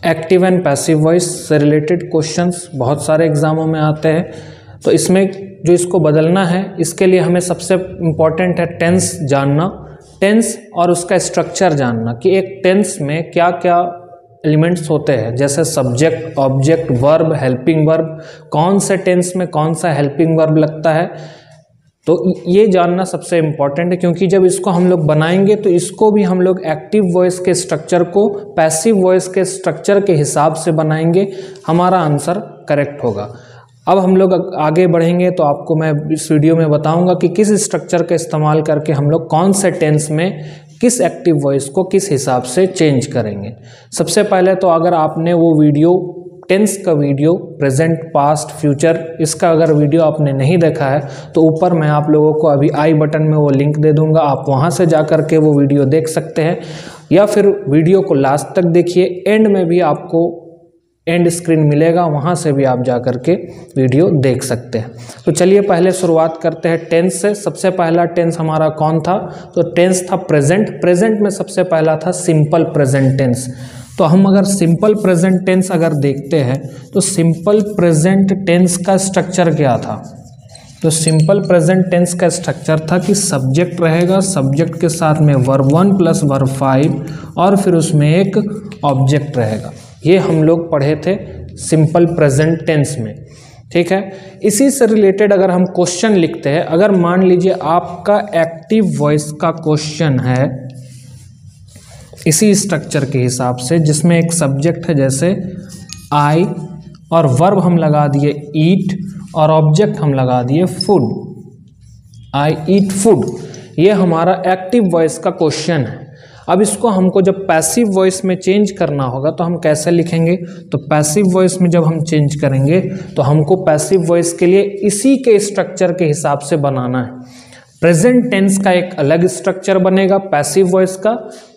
Active and passive voice से related questions बहुत सारे एग्जामों में आते हैं। तो इसमें जो इसको बदलना है, इसके लिए हमें सबसे इम्पॉर्टेंट है टेंस जानना, टेंस और उसका स्ट्रक्चर जानना कि एक टेंस में क्या क्या एलिमेंट्स होते हैं, जैसे subject, object, verb, helping verb, कौन से टेंस में कौन सा हेल्पिंग वर्ब लगता है। तो ये जानना सबसे इम्पॉर्टेंट है, क्योंकि जब इसको हम लोग बनाएंगे तो इसको भी हम लोग एक्टिव वॉइस के स्ट्रक्चर को पैसिव वॉइस के स्ट्रक्चर के हिसाब से बनाएंगे, हमारा आंसर करेक्ट होगा। अब हम लोग आगे बढ़ेंगे तो आपको मैं इस वीडियो में बताऊंगा कि किस स्ट्रक्चर का इस्तेमाल करके हम लोग कौन से टेंस में किस एक्टिव वॉइस को किस हिसाब से चेंज करेंगे। सबसे पहले तो अगर आपने वो वीडियो टेंस का वीडियो प्रेजेंट, पास्ट, फ्यूचर, इसका अगर वीडियो आपने नहीं देखा है तो ऊपर मैं आप लोगों को अभी आई बटन में वो लिंक दे दूंगा, आप वहाँ से जा कर के वो वीडियो देख सकते हैं, या फिर वीडियो को लास्ट तक देखिए, एंड में भी आपको एंड स्क्रीन मिलेगा, वहाँ से भी आप जा कर के वीडियो देख सकते हैं। तो चलिए पहले शुरुआत करते हैं टेंस से। सबसे पहला टेंस हमारा कौन था? तो टेंस था प्रेजेंट। प्रेजेंट में सबसे पहला था सिंपल प्रेजेंट टेंस। तो हम अगर सिंपल प्रेजेंट टेंस अगर देखते हैं तो सिंपल प्रेजेंट टेंस का स्ट्रक्चर क्या था? तो सिंपल प्रेजेंट टेंस का स्ट्रक्चर था कि सब्जेक्ट रहेगा, सब्जेक्ट के साथ में वर्ब 1 प्लस वर्ब 5 और फिर उसमें एक ऑब्जेक्ट रहेगा। ये हम लोग पढ़े थे सिंपल प्रेजेंट टेंस में, ठीक है। इसी से रिलेटेड अगर हम क्वेश्चन लिखते हैं, अगर मान लीजिए आपका एक्टिव वॉइस का क्वेश्चन है इसी स्ट्रक्चर के हिसाब से, जिसमें एक सब्जेक्ट है जैसे आई और वर्ब हम लगा दिए ईट और ऑब्जेक्ट हम लगा दिए फूड, आई ईट फूड, ये हमारा एक्टिव वॉइस का क्वेश्चन है। अब इसको हमको जब पैसिव वॉइस में चेंज करना होगा तो हम कैसे लिखेंगे? तो पैसिव वॉइस में जब हम चेंज करेंगे तो हमको पैसिव वॉइस के लिए इसी के स्ट्रक्चर के हिसाब से बनाना है। प्रेजेंट टेंस का एक अलग स्ट्रक्चर बनेगा पैसिव वॉइस का,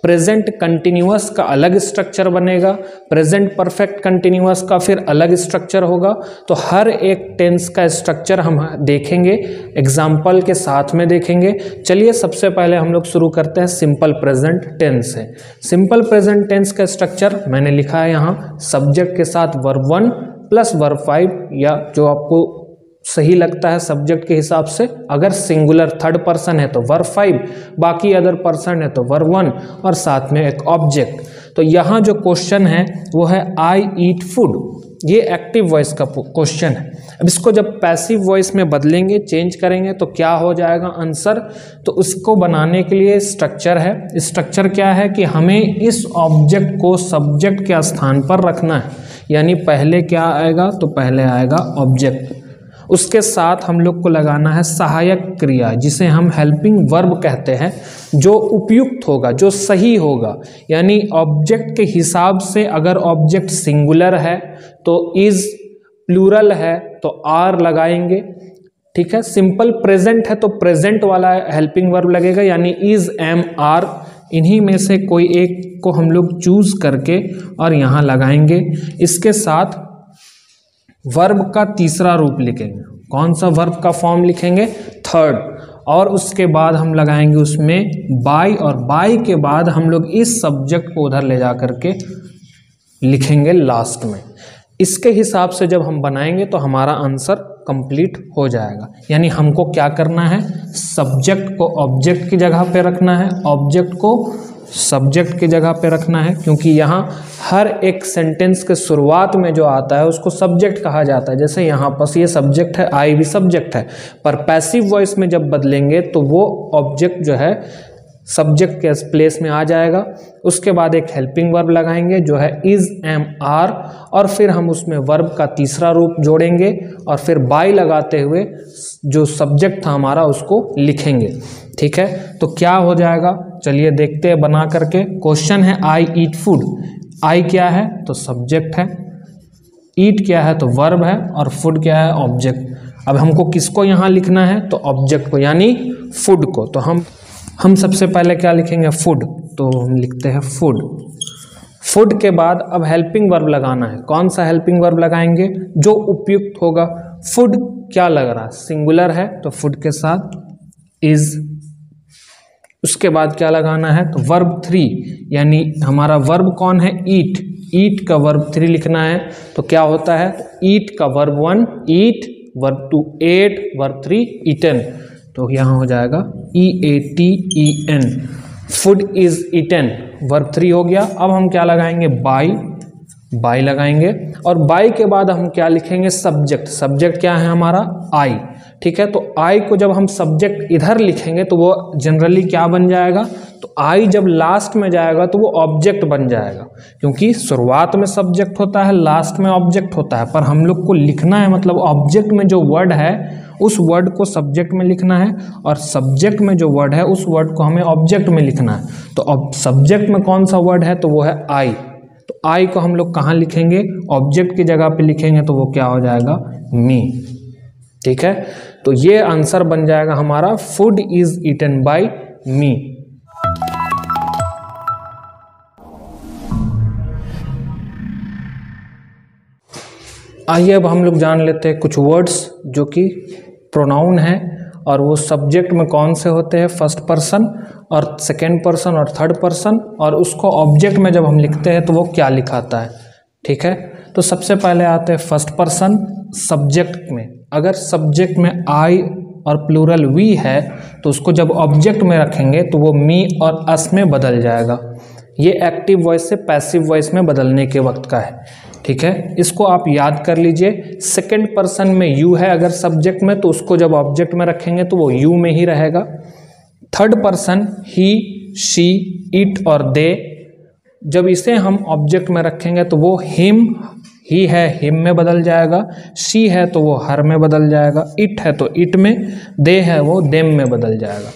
प्रेजेंट कंटिन्यूअस का अलग स्ट्रक्चर बनेगा, प्रेजेंट परफेक्ट कंटिन्यूअस का फिर अलग स्ट्रक्चर होगा। तो हर एक टेंस का स्ट्रक्चर हम देखेंगे, एग्जाम्पल के साथ में देखेंगे। चलिए सबसे पहले हम लोग शुरू करते हैं सिंपल प्रेजेंट टेंस से। सिंपल प्रेजेंट टेंस का स्ट्रक्चर मैंने लिखा है यहाँ, सब्जेक्ट के साथ वर्ब 1 प्लस वर्ब 5, या जो आपको सही लगता है सब्जेक्ट के हिसाब से, अगर सिंगुलर थर्ड पर्सन है तो वर्ब 5, बाकी अदर पर्सन है तो वर्ब 1 और साथ में एक ऑब्जेक्ट। तो यहाँ जो क्वेश्चन है वो है आई ईट फूड, ये एक्टिव वॉइस का क्वेश्चन है। अब इसको जब पैसिव वॉइस में बदलेंगे, चेंज करेंगे तो क्या हो जाएगा आंसर? तो उसको बनाने के लिए स्ट्रक्चर है। स्ट्रक्चर क्या है कि हमें इस ऑब्जेक्ट को सब्जेक्ट के स्थान पर रखना है, यानी पहले क्या आएगा? तो पहले आएगा ऑब्जेक्ट, उसके साथ हम लोग को लगाना है सहायक क्रिया, जिसे हम हेल्पिंग वर्ब कहते हैं, जो उपयुक्त होगा, जो सही होगा। यानी ऑब्जेक्ट के हिसाब से अगर ऑब्जेक्ट सिंगुलर है तो इज, प्लूरल है तो आर लगाएंगे, ठीक है। सिंपल प्रेजेंट है तो प्रेजेंट वाला हेल्पिंग वर्ब लगेगा, यानी इज, एम, आर, इन्हीं में से कोई एक को हम लोग चूज करके और यहाँ लगाएंगे। इसके साथ वर्ब का तीसरा रूप लिखेंगे। कौन सा वर्ब का फॉर्म लिखेंगे? थर्ड। और उसके बाद हम लगाएंगे उसमें बाय, और बाय के बाद हम लोग इस सब्जेक्ट को उधर ले जा करके लिखेंगे लास्ट में। इसके हिसाब से जब हम बनाएंगे तो हमारा आंसर कंप्लीट हो जाएगा। यानी हमको क्या करना है? सब्जेक्ट को ऑब्जेक्ट की जगह पे रखना है, ऑब्जेक्ट को सब्जेक्ट की जगह पे रखना है, क्योंकि यहाँ हर एक सेंटेंस के शुरुआत में जो आता है उसको सब्जेक्ट कहा जाता है। जैसे यहाँ पर ये सब्जेक्ट है, आई भी सब्जेक्ट है, पर पैसिव वॉइस में जब बदलेंगे तो वो ऑब्जेक्ट जो है सब्जेक्ट के प्लेस में आ जाएगा। उसके बाद एक हेल्पिंग वर्ब लगाएंगे जो है इज, एम, आर, और फिर हम उसमें वर्ब का तीसरा रूप जोड़ेंगे और फिर बाय लगाते हुए जो सब्जेक्ट था हमारा उसको लिखेंगे, ठीक है। तो क्या हो जाएगा? चलिए देखते हैं बना करके। क्वेश्चन है आई ईट फूड, आई क्या है? तो सब्जेक्ट है, ईट क्या है? तो वर्ब है, और फूड क्या है? ऑब्जेक्ट। अब हमको किसको यहाँ लिखना है? तो ऑब्जेक्ट को, यानी फूड को। तो हम सबसे पहले क्या लिखेंगे? फूड। तो हम लिखते हैं फूड। फूड के बाद अब हेल्पिंग वर्ब लगाना है। कौन सा हेल्पिंग वर्ब लगाएंगे? जो उपयुक्त होगा। फूड क्या लग रहा है? सिंगुलर है तो फूड के साथ इज, उसके बाद क्या लगाना है, तो वर्ब 3, यानी हमारा वर्ब कौन है, ईट, ईट का वर्ब 3 लिखना है। तो क्या होता है, ईट का verb 1 eat, verb 2 ate, verb 3 eaten. तो यहाँ हो जाएगा EATEN, food is eaten, verb 3 हो गया। अब हम क्या लगाएंगे, बाई, बाई लगाएंगे। और बाई के बाद हम क्या लिखेंगे, सब्जेक्ट, सब्जेक्ट क्या है हमारा, आई। ठीक है, तो आई को जब हम सब्जेक्ट इधर लिखेंगे तो वो जनरली क्या बन जाएगा, तो आई जब लास्ट में जाएगा तो वो ऑब्जेक्ट बन जाएगा, क्योंकि शुरुआत में सब्जेक्ट होता है, लास्ट में ऑब्जेक्ट होता है। पर हम लोग को लिखना है, मतलब ऑब्जेक्ट में जो वर्ड है उस वर्ड को सब्जेक्ट में लिखना है, और सब्जेक्ट में जो वर्ड है उस वर्ड को हमें ऑब्जेक्ट में लिखना है। तो अब सब्जेक्ट में कौन सा वर्ड है, तो वो है आई। तो आई को हम लोग कहाँ लिखेंगे, ऑब्जेक्ट की जगह पे लिखेंगे, तो वो क्या हो जाएगा, मी। ठीक है, तो ये आंसर बन जाएगा हमारा, फूड इज ईटन बाय मी। आइए अब हम लोग जान लेते हैं कुछ वर्ड्स जो कि प्रोनाउन है, और वो सब्जेक्ट में कौन से होते हैं, फर्स्ट पर्सन और सेकेंड पर्सन और थर्ड पर्सन, और उसको ऑब्जेक्ट में जब हम लिखते हैं तो वो क्या लिखाता है। ठीक है, तो सबसे पहले आते हैं फर्स्ट पर्सन सब्जेक्ट में। अगर सब्जेक्ट में आई और प्लूरल वी है तो उसको जब ऑब्जेक्ट में रखेंगे तो वो मी और अस में बदल जाएगा। ये एक्टिव वॉइस से पैसिव वॉइस में बदलने के वक्त का है। ठीक है, इसको आप याद कर लीजिए। सेकंड पर्सन में यू है अगर सब्जेक्ट में, तो उसको जब ऑब्जेक्ट में रखेंगे तो वो यू में ही रहेगा। Third person he, she, it और दे, जब इसे हम ऑब्जेक्ट में रखेंगे तो वो हिम, ही है हिम में बदल जाएगा, शी है तो वो हर में बदल जाएगा, इट है तो इट में, दे है वो देम में बदल जाएगा।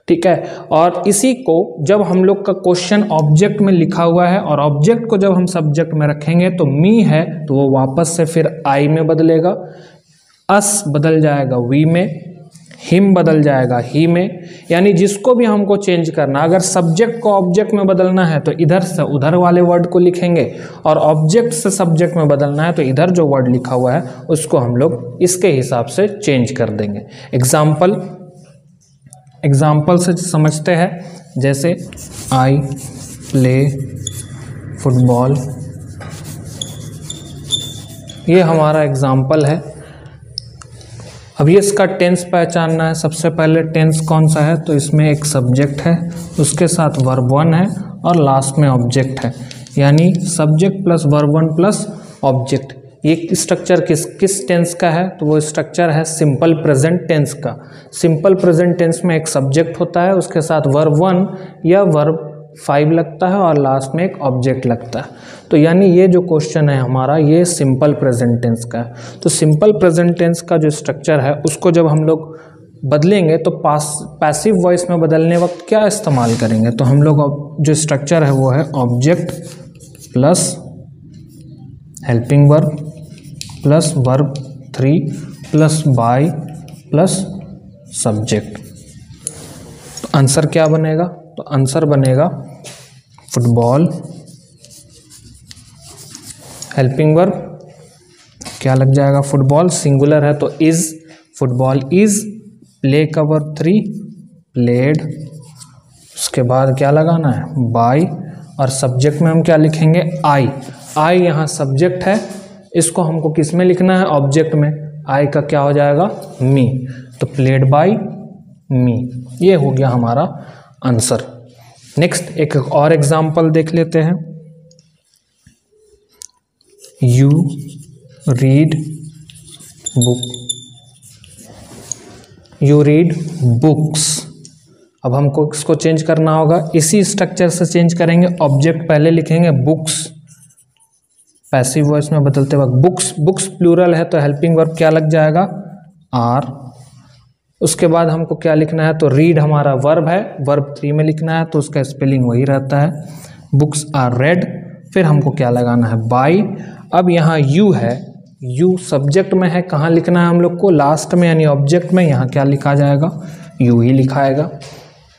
ठीक है, और इसी को जब हम लोग का क्वेश्चन ऑब्जेक्ट में लिखा हुआ है और ऑब्जेक्ट को जब हम सब्जेक्ट में रखेंगे तो मी है तो वो वापस से फिर आई में बदलेगा, अस बदल जाएगा वी में, हिम बदल जाएगा ही में। यानी जिसको भी हमको चेंज करना, अगर सब्जेक्ट को ऑब्जेक्ट में बदलना है तो इधर से उधर वाले वर्ड को लिखेंगे, और ऑब्जेक्ट से सब्जेक्ट में बदलना है तो इधर जो वर्ड लिखा हुआ है उसको हम लोग इसके हिसाब से चेंज कर देंगे। एग्जाम्पल से समझते हैं, जैसे आई प्ले फुटबॉल, ये हमारा एग्जाम्पल है। अभी इसका टेंस पहचानना है। सबसे पहले टेंस कौन सा है, तो इसमें एक सब्जेक्ट है, उसके साथ वर्ब 1 है और लास्ट में ऑब्जेक्ट है, यानी subject plus verb 1 plus object. ये स्ट्रक्चर किस टेंस का है, तो वो स्ट्रक्चर है सिंपल प्रेजेंट टेंस का। सिंपल प्रेजेंट टेंस में एक सब्जेक्ट होता है, उसके साथ वर्ब 1 या वर्ब 5 लगता है और लास्ट में एक ऑब्जेक्ट लगता है। तो यानी ये जो क्वेश्चन है हमारा, ये सिंपल प्रेजेंट टेंस का है। तो सिंपल प्रेजेंट टेंस का जो स्ट्रक्चर है उसको जब हम लोग बदलेंगे तो पैसिव वॉइस में बदलने वक्त क्या इस्तेमाल करेंगे, तो हम लोग जो स्ट्रक्चर है वो है object plus helping verb plus verb 3 plus by plus subject. तो आंसर क्या बनेगा, तो आंसर बनेगा फुटबॉल, हेल्पिंग वर्ब क्या लग जाएगा, फुटबॉल सिंगुलर है तो इज, फुटबॉल इज, प्ले का वर्ब 3 प्लेड, उसके बाद क्या लगाना है बाय, और सब्जेक्ट में हम क्या लिखेंगे आई। आई यहाँ सब्जेक्ट है, इसको हमको किस में लिखना है, ऑब्जेक्ट में। आई का क्या हो जाएगा मी, तो प्लेड बाय मी। ये हो गया हमारा आंसर। नेक्स्ट एक और एग्जांपल देख लेते हैं। You read book, you read books. अब हमको इसको चेंज करना होगा, इसी स्ट्रक्चर से चेंज करेंगे। ऑब्जेक्ट पहले लिखेंगे बुक्स, पैसिव वॉइस में बदलते वक्त बुक्स, बुक्स प्लूरल है तो हेल्पिंग वर्ब क्या लग जाएगा आर। उसके बाद हमको क्या लिखना है, तो रीड हमारा वर्ब है, वर्ब 3 में लिखना है तो उसका स्पेलिंग वही रहता है, बुक्स आर रेड। फिर हमको क्या लगाना है बाय। अब यहाँ यू है, यू सब्जेक्ट में है, कहाँ लिखना है हम लोग को, लास्ट में यानी ऑब्जेक्ट में। यहाँ क्या लिखा जाएगा, यू ही लिखाएगा।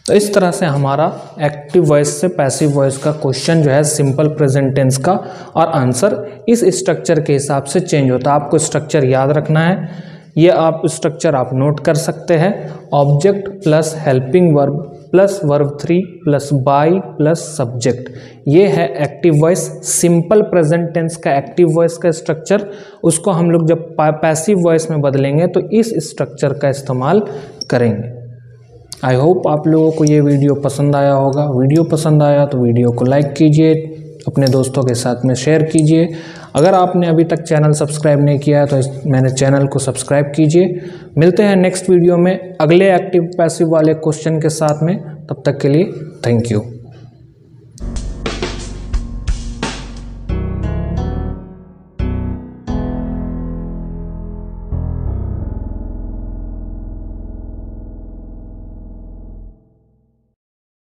तो इस तरह से हमारा एक्टिव वॉइस से पैसिव वॉइस का क्वेश्चन जो है सिंपल प्रेजेंट टेंस का, और आंसर इस स्ट्रक्चर के हिसाब से चेंज होता है। आपको स्ट्रक्चर याद रखना है, ये आप स्ट्रक्चर आप नोट कर सकते हैं। Object plus helping verb plus verb 3 plus by plus subject, ये है active voice. Simple present tense का एक्टिव वॉइस का स्ट्रक्चर, उसको हम लोग जब पैसिव वॉइस में बदलेंगे तो इस स्ट्रक्चर का इस्तेमाल करेंगे। आई होप आप लोगों को ये वीडियो पसंद आया होगा। वीडियो पसंद आया तो वीडियो को लाइक कीजिए, अपने दोस्तों के साथ में शेयर कीजिए। अगर आपने अभी तक चैनल सब्सक्राइब नहीं किया है तो मैंने चैनल को सब्सक्राइब कीजिए। मिलते हैं नेक्स्ट वीडियो में अगले एक्टिव पैसिव वाले क्वेश्चन के साथ में। तब तक के लिए थैंक यू।